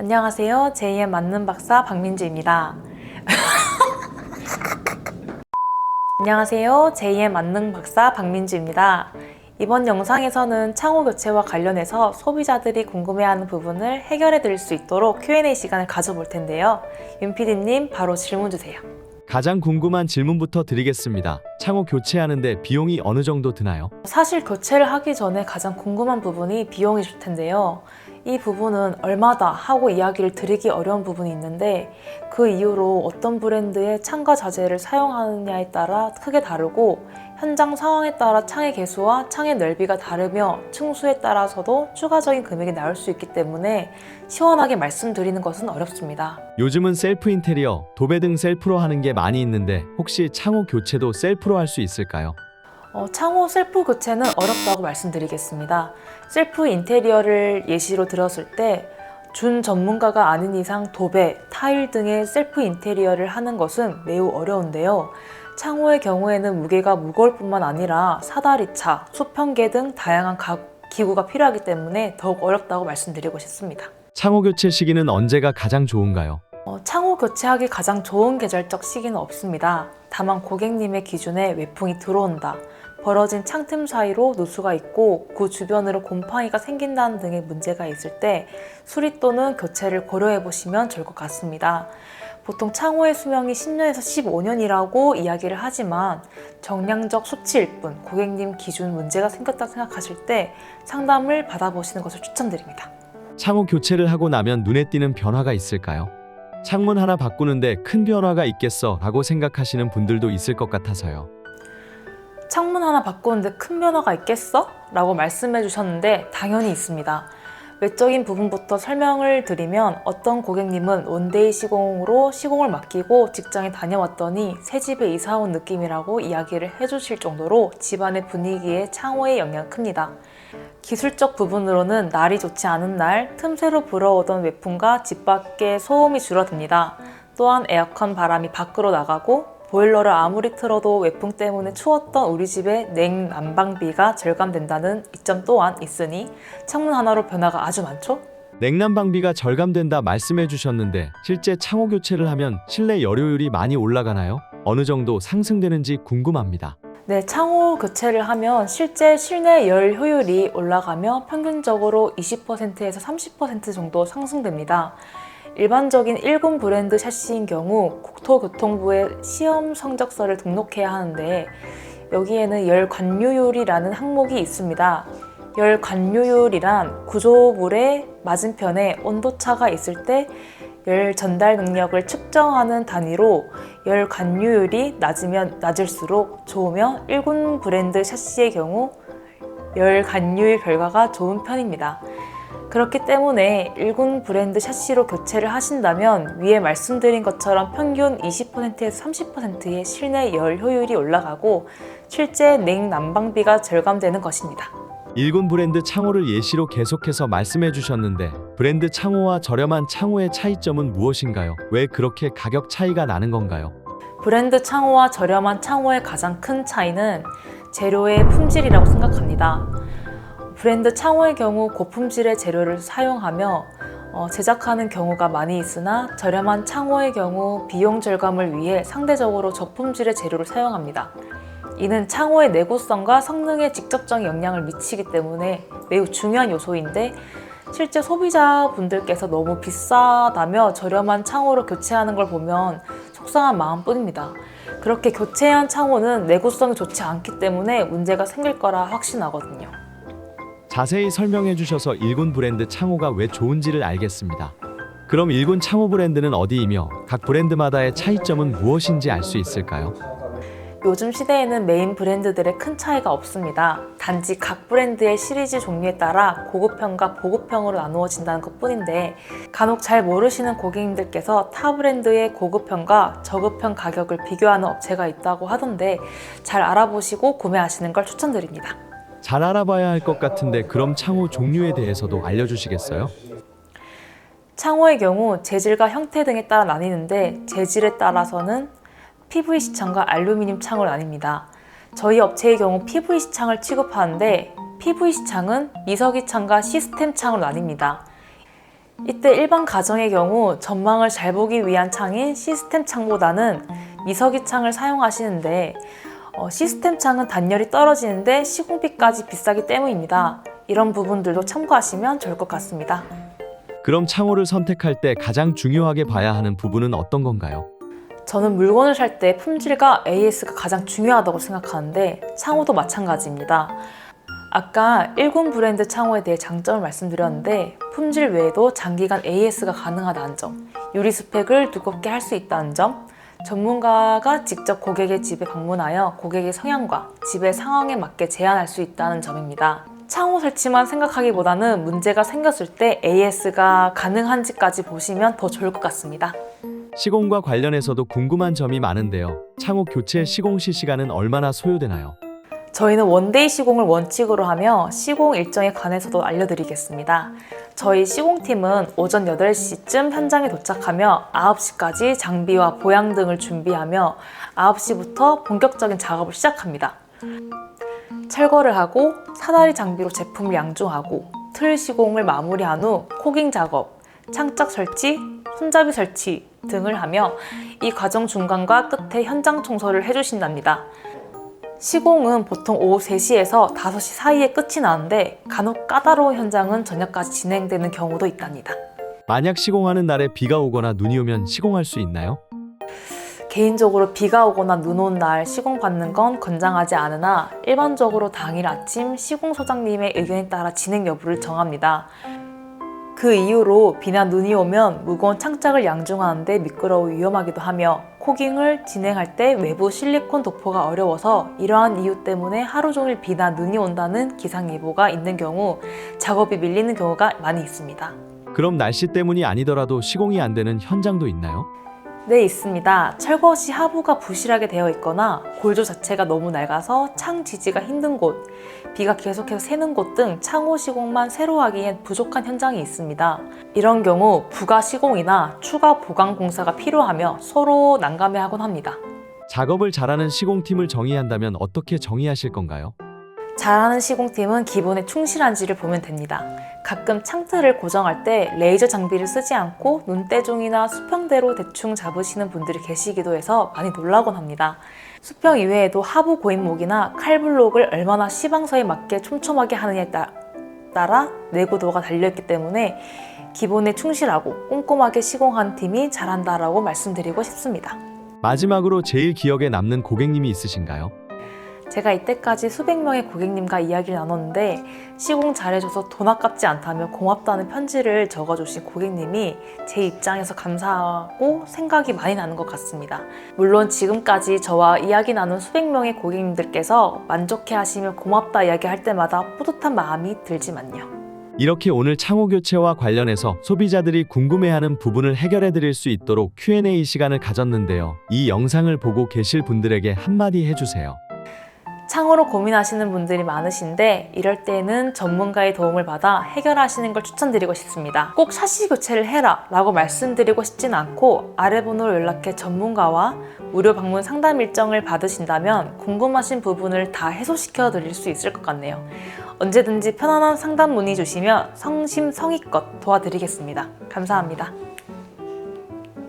안녕하세요. 제2의 맞는 박사 박민주입니다. 안녕하세요. 제2의 만능 박사 박민주입니다. 이번 영상에서는 창호 교체와 관련해서 소비자들이 궁금해하는 부분을 해결해 드릴 수 있도록 Q&A 시간을 가져볼 텐데요. 윤 PD님 바로 질문 주세요. 가장 궁금한 질문부터 드리겠습니다. 창호 교체하는데 비용이 어느 정도 드나요? 사실 교체를 하기 전에 가장 궁금한 부분이 비용이실 텐데요. 이 부분은 얼마다 하고 이야기를 드리기 어려운 부분이 있는데 그 이유로 어떤 브랜드의 창과 자재를 사용하느냐에 따라 크게 다르고 현장 상황에 따라 창의 개수와 창의 넓이가 다르며 층수에 따라서도 추가적인 금액이 나올 수 있기 때문에 시원하게 말씀드리는 것은 어렵습니다. 요즘은 셀프 인테리어, 도배 등 셀프로 하는 게 많이 있는데 혹시 창호 교체도 셀프로 할 수 있을까요? 창호 셀프 교체는 어렵다고 말씀드리겠습니다. 셀프 인테리어를 예시로 들었을 때 준 전문가가 아닌 이상 도배, 타일 등의 셀프 인테리어를 하는 것은 매우 어려운데요. 창호의 경우에는 무게가 무거울 뿐만 아니라 사다리차, 수평계 등 다양한 기구가 필요하기 때문에 더욱 어렵다고 말씀드리고 싶습니다. 창호 교체 시기는 언제가 가장 좋은가요? 창호 교체하기 가장 좋은 계절적 시기는 없습니다. 다만 고객님의 기준에 외풍이 들어온다, 벌어진 창틈 사이로 누수가 있고 그 주변으로 곰팡이가 생긴다는 등의 문제가 있을 때 수리 또는 교체를 고려해 보시면 좋을 것 같습니다. 보통 창호의 수명이 10년에서 15년이라고 이야기를 하지만 정량적 수치일 뿐 고객님 기준 문제가 생겼다 생각하실 때 상담을 받아보시는 것을 추천드립니다. 창호 교체를 하고 나면 눈에 띄는 변화가 있을까요? 창문 하나 바꾸는데 큰 변화가 있겠어 라고 생각하시는 분들도 있을 것 같아서요. 창문 하나 바꾸는데 큰 변화가 있겠어? 라고 말씀해 주셨는데 당연히 있습니다. 외적인 부분부터 설명을 드리면 어떤 고객님은 원데이 시공으로 시공을 맡기고 직장에 다녀왔더니 새 집에 이사 온 느낌이라고 이야기를 해주실 정도로 집안의 분위기에 창호의 영향이 큽니다. 기술적 부분으로는 날이 좋지 않은 날 틈새로 불어오던 외풍과 집 밖의 소음이 줄어듭니다. 또한 에어컨 바람이 밖으로 나가고 보일러를 아무리 틀어도 외풍 때문에 추웠던 우리 집의 냉난방비가 절감된다는 이점 또한 있으니 창문 하나로 변화가 아주 많죠? 냉난방비가 절감된다 말씀해 주셨는데 실제 창호 교체를 하면 실내 열효율이 많이 올라가나요? 어느 정도 상승되는지 궁금합니다. 네, 창호 교체를 하면 실제 실내 열 효율이 올라가며 평균적으로 20%에서 30% 정도 상승됩니다. 일반적인 1군 브랜드 샤시인 경우 국토교통부에 시험 성적서를 등록해야 하는데 여기에는 열 관유율이라는 항목이 있습니다. 열 관유율이란 구조물의 맞은편에 온도차가 있을 때 열 전달 능력을 측정하는 단위로 열 관유율이 낮으면 낮을수록 좋으며 1군 브랜드 샤시의 경우 열 관유율 결과가 좋은 편입니다. 그렇기 때문에 1군 브랜드 샤시로 교체를 하신다면 위에 말씀드린 것처럼 평균 20%에서 30%의 실내 열 효율이 올라가고 실제 냉난방비가 절감되는 것입니다. 1군 브랜드 창호를 예시로 계속해서 말씀해 주셨는데 브랜드 창호와 저렴한 창호의 차이점은 무엇인가요? 왜 그렇게 가격 차이가 나는 건가요? 브랜드 창호와 저렴한 창호의 가장 큰 차이는 재료의 품질이라고 생각합니다. 브랜드 창호의 경우 고품질의 재료를 사용하며 제작하는 경우가 많이 있으나 저렴한 창호의 경우 비용 절감을 위해 상대적으로 저품질의 재료를 사용합니다. 이는 창호의 내구성과 성능에 직접적인 영향을 미치기 때문에 매우 중요한 요소인데 실제 소비자분들께서 너무 비싸다며 저렴한 창호로 교체하는 걸 보면 속상한 마음뿐입니다. 그렇게 교체한 창호는 내구성이 좋지 않기 때문에 문제가 생길 거라 확신하거든요. 자세히 설명해 주셔서 1군 브랜드 창호가 왜 좋은지를 알겠습니다. 그럼 1군 창호 브랜드는 어디이며 각 브랜드마다의 차이점은 무엇인지 알 수 있을까요? 요즘 시대에는 메인 브랜드들의 큰 차이가 없습니다. 단지 각 브랜드의 시리즈 종류에 따라 고급형과 보급형으로 나누어진다는 것뿐인데 간혹 잘 모르시는 고객님들께서 타 브랜드의 고급형과 저급형 가격을 비교하는 업체가 있다고 하던데 잘 알아보시고 구매하시는 걸 추천드립니다. 잘 알아봐야 할 것 같은데 그럼 창호 종류에 대해서도 알려주시겠어요? 창호의 경우 재질과 형태 등에 따라 나뉘는데 재질에 따라서는 PVC 창과 알루미늄 창으로 나뉩니다. 저희 업체의 경우 PVC 창을 취급하는데 PVC 창은 미석이 창과 시스템 창으로 나뉩니다. 이때 일반 가정의 경우 전망을 잘 보기 위한 창인 시스템 창보다는 미서기 창을 사용하시는데 시스템 창은 단열이 떨어지는데 시공비까지 비싸기 때문입니다. 이런 부분들도 참고하시면 좋을 것 같습니다. 그럼 창호를 선택할 때 가장 중요하게 봐야 하는 부분은 어떤 건가요? 저는 물건을 살 때 품질과 AS가 가장 중요하다고 생각하는데 창호도 마찬가지입니다. 아까 1군 브랜드 창호에 대해 장점을 말씀드렸는데 품질 외에도 장기간 AS가 가능하다는 점, 유리 스펙을 두껍게 할 수 있다는 점, 전문가가 직접 고객의 집에 방문하여 고객의 성향과 집의 상황에 맞게 제안할 수 있다는 점입니다. 창호 설치만 생각하기보다는 문제가 생겼을 때 AS가 가능한지까지 보시면 더 좋을 것 같습니다. 시공과 관련해서도 궁금한 점이 많은데요. 창호 교체 시공 시 시간은 얼마나 소요되나요? 저희는 원데이 시공을 원칙으로 하며 시공 일정에 관해서도 알려드리겠습니다. 저희 시공팀은 오전 8시쯤 현장에 도착하며 9시까지 장비와 보양 등을 준비하며 9시부터 본격적인 작업을 시작합니다. 철거를 하고 사다리 장비로 제품을 양중하고 틀 시공을 마무리한 후 코깅 작업, 창작 설치, 손잡이 설치 등을 하며 이 과정 중간과 끝에 현장 청소를 해주신답니다. 시공은 보통 오후 3시에서 5시 사이에 끝이 나는데 간혹 까다로운 현장은 저녁까지 진행되는 경우도 있답니다. 만약 시공하는 날에 비가 오거나 눈이 오면 시공할 수 있나요? 개인적으로 비가 오거나 눈 온 날 시공 받는 건 권장하지 않으나 일반적으로 당일 아침 시공 소장님의 의견에 따라 진행 여부를 정합니다. 그 이후로 비나 눈이 오면 무거운 창작을 양중하는데 미끄러워 위험하기도 하며 코깅을 진행할 때 외부 실리콘 도포가 어려워서 이러한 이유 때문에 하루 종일 비나 눈이 온다는 기상예보가 있는 경우 작업이 밀리는 경우가 많이 있습니다. 그럼 날씨 때문이 아니더라도 시공이 안 되는 현장도 있나요? 네, 있습니다. 철거 시 하부가 부실하게 되어 있거나 골조 자체가 너무 낡아서 창 지지가 힘든 곳, 비가 계속해서 새는 곳 등 창호 시공만 새로 하기엔 부족한 현장이 있습니다. 이런 경우 부가 시공이나 추가 보강 공사가 필요하며 서로 난감해하곤 합니다. 작업을 잘하는 시공팀을 정의한다면 어떻게 정의하실 건가요? 잘하는 시공팀은 기본에 충실한지를 보면 됩니다. 가끔 창틀을 고정할 때 레이저 장비를 쓰지 않고 눈대중이나 수평대로 대충 잡으시는 분들이 계시기도 해서 많이 놀라곤 합니다. 수평 이외에도 하부 고인목이나 칼블록을 얼마나 시방서에 맞게 촘촘하게 하느냐에 따라 내구도가 달려있기 때문에 기본에 충실하고 꼼꼼하게 시공한 팀이 잘한다라고 말씀드리고 싶습니다. 마지막으로 제일 기억에 남는 고객님이 있으신가요? 제가 이때까지 수백 명의 고객님과 이야기를 나눴는데 시공 잘해줘서 돈 아깝지 않다며 고맙다는 편지를 적어주신 고객님이 제 입장에서 감사하고 생각이 많이 나는 것 같습니다. 물론 지금까지 저와 이야기 나눈 수백 명의 고객님들께서 만족해 하시며 고맙다 이야기할 때마다 뿌듯한 마음이 들지만요. 이렇게 오늘 창호 교체와 관련해서 소비자들이 궁금해하는 부분을 해결해 드릴 수 있도록 Q&A 시간을 가졌는데요. 이 영상을 보고 계실 분들에게 한마디 해주세요. 창호로 고민하시는 분들이 많으신데 이럴 때는 전문가의 도움을 받아 해결하시는 걸 추천드리고 싶습니다. 꼭 샤시 교체를 해라 라고 말씀드리고 싶진 않고 아래 번호로 연락해 전문가와 무료 방문 상담 일정을 받으신다면 궁금하신 부분을 다 해소시켜 드릴 수 있을 것 같네요. 언제든지 편안한 상담 문의 주시면 성심성의껏 도와드리겠습니다. 감사합니다.